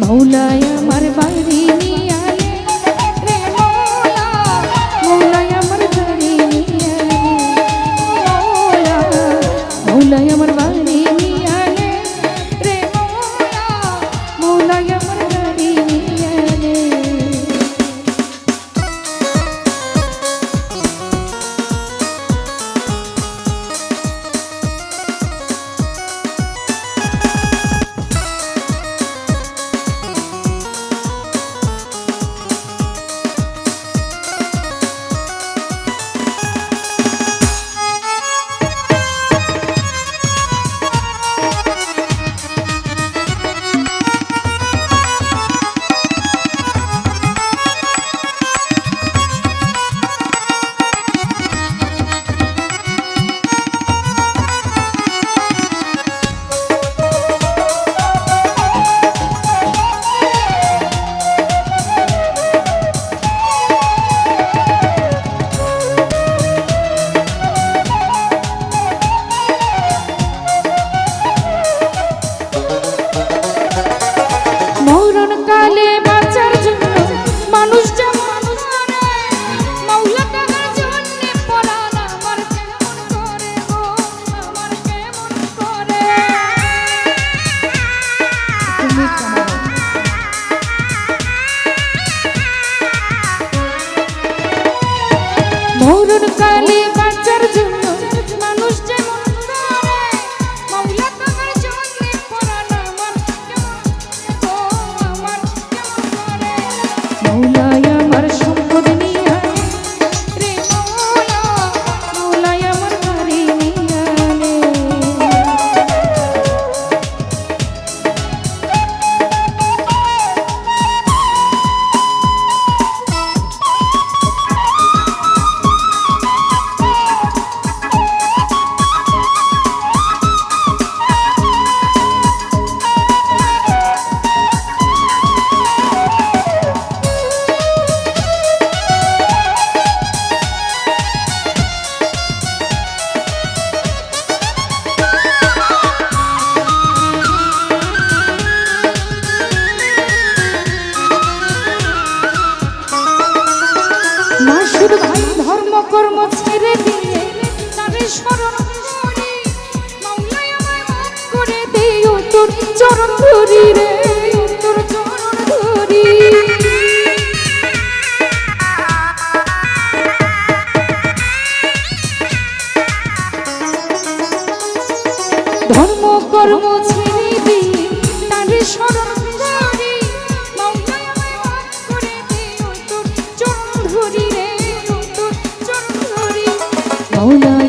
মৌলায় আমার বাড়ি নিয়ে আলে রে মৌলা, মৌলায় আমার বাড়ি নিয়ে আলে মৌলা, মৌলায় আমার বাড়ি নিয়ে আলে রে মৌলা, মৌলায় আমার বাড়ি নিয়ে আলে। কালে বাঁচার জন্য মানুষ যেমন করে, মৌলা তাহার জন্যে পরাণ আমার কেমন করে গো, আমার কেমন করে। মরণ কালে বাঁচার জন্য মানুষ যেমন করে, মৌলা তাহার জন্যে পরাণ আমার কেমন গো, আমার কেমন করে। মৌলায় আমার সম্পদ নিয়ে আলে রে মৌলা, মৌলায় আমার বাড়ি নিয়ে আলে। শুধু ভাই ধর্ম কর্ম ছেড়ে দিয়ে তারে স্মরণ করি, মৌলায় আমায় মাফ করে দিও তোর চরণ ধরি রে, তোর চরণ ধরি। ধর্ম কর্ম ছেড়ে দিয়ে তারে স্মরণ করি, মৌলায় আমায় মাফ করে দিও তোর চরণ ধরি রে, তোর চরণ ধরি। মৌলায়